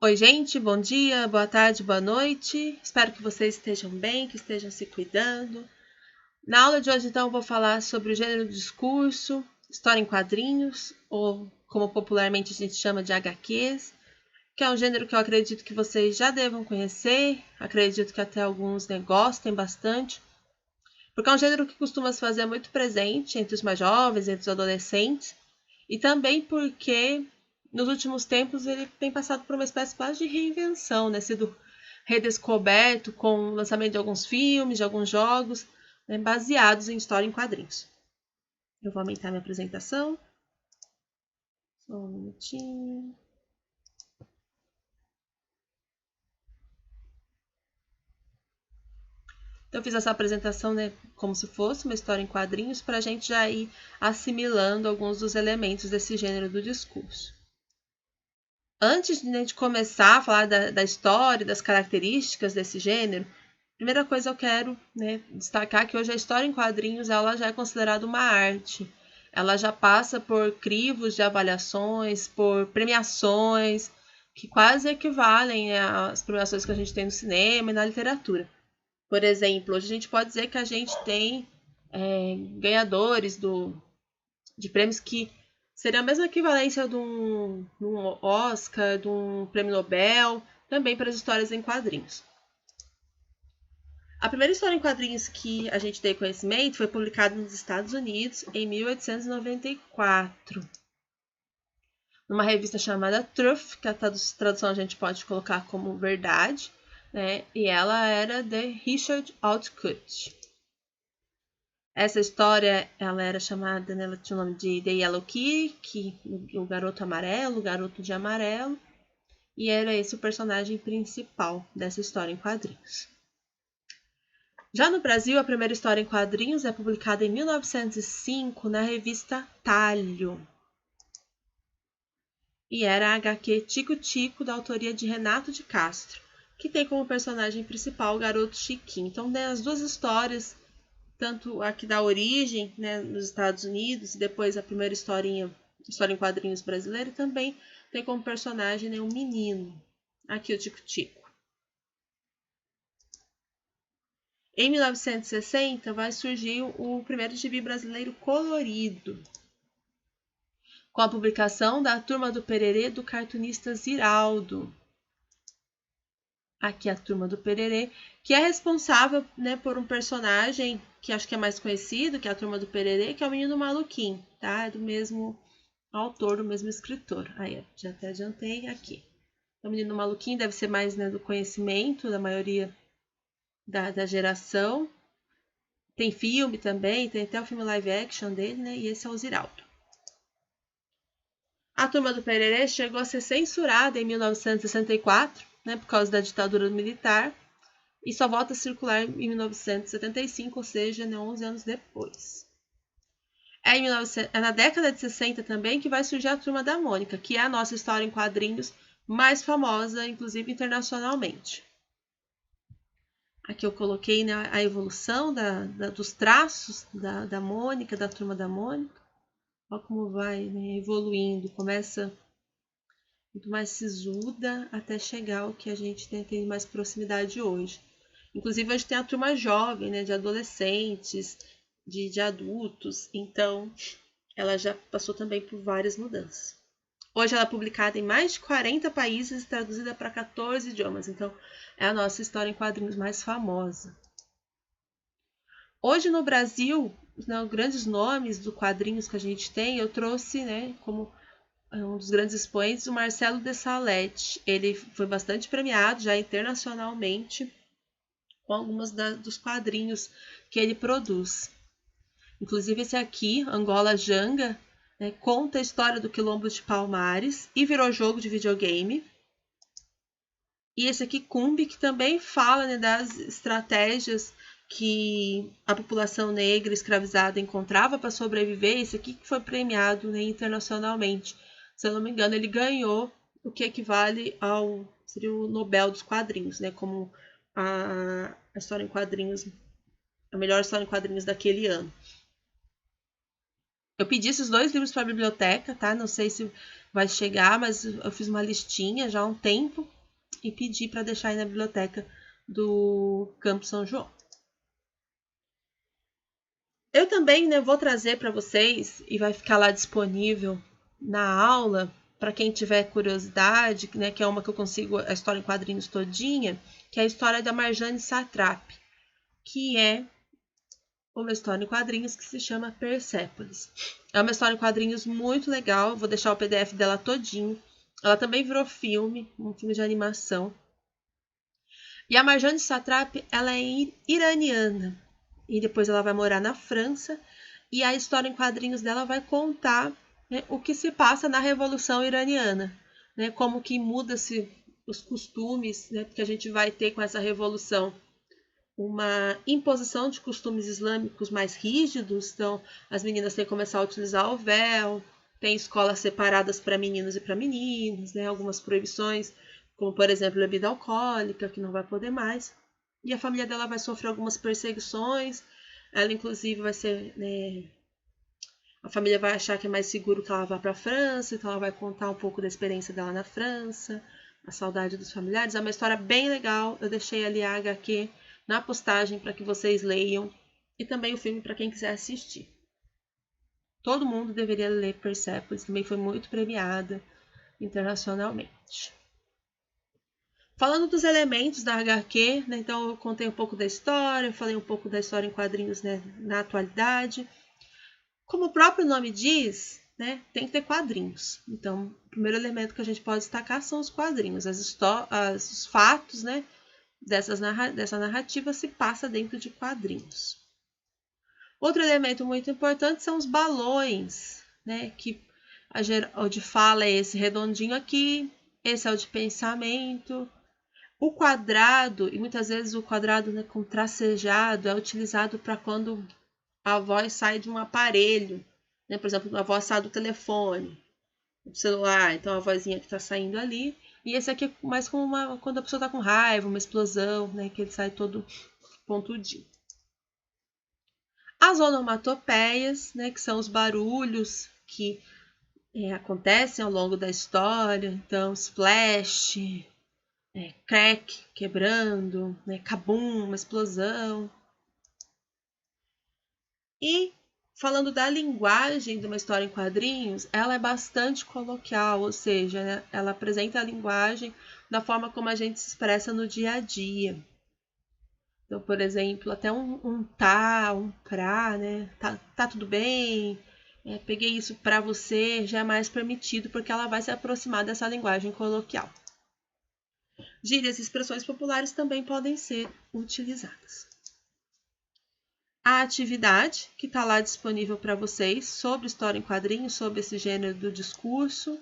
Oi, gente, bom dia, boa tarde, boa noite. Espero que vocês estejam bem, que estejam se cuidando. Na aula de hoje, então, eu vou falar sobre o gênero do discurso, história em quadrinhos, ou como popularmente a gente chama de HQs, que é um gênero que eu acredito que vocês já devam conhecer, acredito que até alguns gostem bastante, porque é um gênero que costuma se fazer muito presente entre os mais jovens, entre os adolescentes, e também porque nos últimos tempos ele tem passado por uma espécie quase de reinvenção, né? Sido redescoberto com o lançamento de alguns filmes, de alguns jogos, né? Baseados em história em quadrinhos. Eu vou aumentar minha apresentação. Só um minutinho. Então, eu fiz essa apresentação, né, como se fosse uma história em quadrinhos, para a gente já ir assimilando alguns dos elementos desse gênero do discurso. Antes de a gente começar a falar da história, das características desse gênero, primeira coisa eu quero, né, destacar que hoje a história em quadrinhos ela já é considerada uma arte. Ela já passa por crivos de avaliações, por premiações, que quase equivalem, né, às premiações que a gente tem no cinema e na literatura. Por exemplo, hoje a gente pode dizer que a gente tem ganhadores de prêmios que seria a mesma equivalência de um Oscar, de um prêmio Nobel, também para as histórias em quadrinhos. A primeira história em quadrinhos que a gente tem conhecimento foi publicada nos Estados Unidos em 1894, numa revista chamada Truth, que a tradução a gente pode colocar como Verdade, né? E ela era de Richard Outcault. Essa história, ela era chamada, né, ela tinha o nome de The Yellow Key, o garoto amarelo, o garoto de amarelo, e era esse o personagem principal dessa história em quadrinhos. Já no Brasil, a primeira história em quadrinhos é publicada em 1905 na revista Talho. E era a HQ Tico Tico, da autoria de Renato de Castro, que tem como personagem principal o garoto Chiquinho. Então, tem as duas histórias, tanto a que dá origem, né, nos Estados Unidos, e depois a primeira história em quadrinhos brasileira, também tem como personagem, né, um menino, aqui o Tico Tico. Em 1960 vai surgir o primeiro gibi brasileiro colorido, com a publicação da Turma do Pererê do cartunista Ziraldo. Aqui a Turma do Pererê, que é responsável, né, por um personagem que acho que é mais conhecido, que é a Turma do Pererê, que é o Menino Maluquinho, tá? É do mesmo autor, do mesmo escritor. Aí, já até adiantei aqui. O Menino Maluquinho deve ser mais, né, do conhecimento da maioria da geração. Tem filme também, tem até o filme live action dele, né? E esse é o Ziraldo. A Turma do Pererê chegou a ser censurada em 1964, né, por causa da ditadura militar, e só volta a circular em 1975, ou seja, né, 11 anos depois. É na década de 60 também que vai surgir a Turma da Mônica, que é a nossa história em quadrinhos mais famosa, inclusive internacionalmente. Aqui eu coloquei, né, a evolução dos traços da Mônica, da Turma da Mônica. Olha como vai, né, evoluindo, começa muito mais sisuda até chegar ao que a gente tem mais proximidade hoje. Inclusive, hoje tem a turma jovem, né, de adolescentes, de adultos, então ela já passou também por várias mudanças. Hoje ela é publicada em mais de 40 países e traduzida para 14 idiomas, então é a nossa história em quadrinhos mais famosa. Hoje no Brasil, os grandes nomes do quadrinhos que a gente tem, eu trouxe, né, como um dos grandes expoentes, o Marcelo de Salete. Ele foi bastante premiado já internacionalmente com alguns dos quadrinhos que ele produz. Inclusive esse aqui, Angola Janga, né, conta a história do Quilombo de Palmares e virou jogo de videogame. E esse aqui, Cumbi, que também fala, né, das estratégias que a população negra escravizada encontrava para sobreviver. Esse aqui que foi premiado, né, internacionalmente. Se eu não me engano, ele ganhou o que equivale ao seria o Nobel dos quadrinhos, né, como a história em quadrinhos, a melhor história em quadrinhos daquele ano. Eu pedi esses 2 livros para a biblioteca, tá? Não sei se vai chegar, mas eu fiz uma listinha já há um tempo e pedi para deixar aí na biblioteca do Campo São João. Eu também, né, vou trazer para vocês e vai ficar lá disponível na aula para quem tiver curiosidade, né, que é uma que eu consigo a história em quadrinhos todinha, que é a história da Marjane Satrapi, que é uma história em quadrinhos que se chama Persépolis. É uma história em quadrinhos muito legal, vou deixar o PDF dela todinho. Ela também virou filme, um filme de animação. E a Marjane Satrapi, ela é iraniana, e depois ela vai morar na França, e a história em quadrinhos dela vai contar, né, o que se passa na Revolução Iraniana, né, como que muda-se os costumes, né, porque a gente vai ter com essa revolução uma imposição de costumes islâmicos mais rígidos, então as meninas têm que começar a utilizar o véu, tem escolas separadas para meninos e para meninas, né, algumas proibições, como por exemplo bebida alcoólica, que não vai poder mais, e a família dela vai sofrer algumas perseguições, ela inclusive vai ser, né, a família vai achar que é mais seguro que ela vá para a França, então ela vai contar um pouco da experiência dela na França, a saudade dos familiares, é uma história bem legal, eu deixei ali a HQ na postagem para que vocês leiam e também o filme para quem quiser assistir. Todo mundo deveria ler Persépolis, também foi muito premiada internacionalmente. Falando dos elementos da HQ, né, então eu contei um pouco da história, falei um pouco da história em quadrinhos, né, na atualidade. Como o próprio nome diz, né, tem que ter quadrinhos. Então, o primeiro elemento que a gente pode destacar são os quadrinhos, os fatos, né, dessa narrativa se passa dentro de quadrinhos. Outro elemento muito importante são os balões, né? Que o de fala é esse redondinho aqui, esse é o de pensamento. O quadrado, e muitas vezes o quadrado, né, com tracejado, é utilizado para quando a voz sai de um aparelho, né? Por exemplo, a voz sai do telefone, do celular, então a vozinha que está saindo ali. E esse aqui é mais como quando a pessoa está com raiva, uma explosão, né? Que ele sai todo pontudinho. As onomatopeias, né? Que são os barulhos que acontecem ao longo da história. Então, splash, crack, quebrando, né? Kabum, uma explosão. E falando da linguagem de uma história em quadrinhos, ela é bastante coloquial, ou seja, né, ela apresenta a linguagem da forma como a gente se expressa no dia a dia. Então, por exemplo, até um tá, um pra, né? Tá tudo bem, peguei isso pra você, já é mais permitido, porque ela vai se aproximar dessa linguagem coloquial. Gírias e expressões populares também podem ser utilizadas. A atividade que está lá disponível para vocês sobre história em quadrinhos, sobre esse gênero do discurso.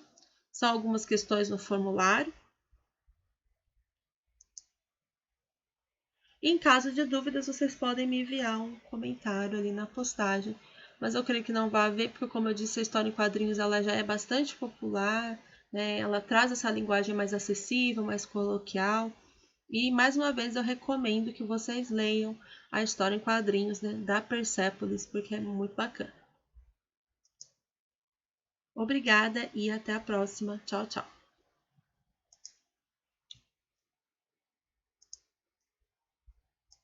São algumas questões no formulário. E em caso de dúvidas, vocês podem me enviar um comentário ali na postagem. Mas eu creio que não vai haver, porque como eu disse, a história em quadrinhos ela já é bastante popular, né? Ela traz essa linguagem mais acessível, mais coloquial. E, mais uma vez, eu recomendo que vocês leiam a história em quadrinhos, né, da Persépolis, porque é muito bacana. Obrigada e até a próxima. Tchau, tchau.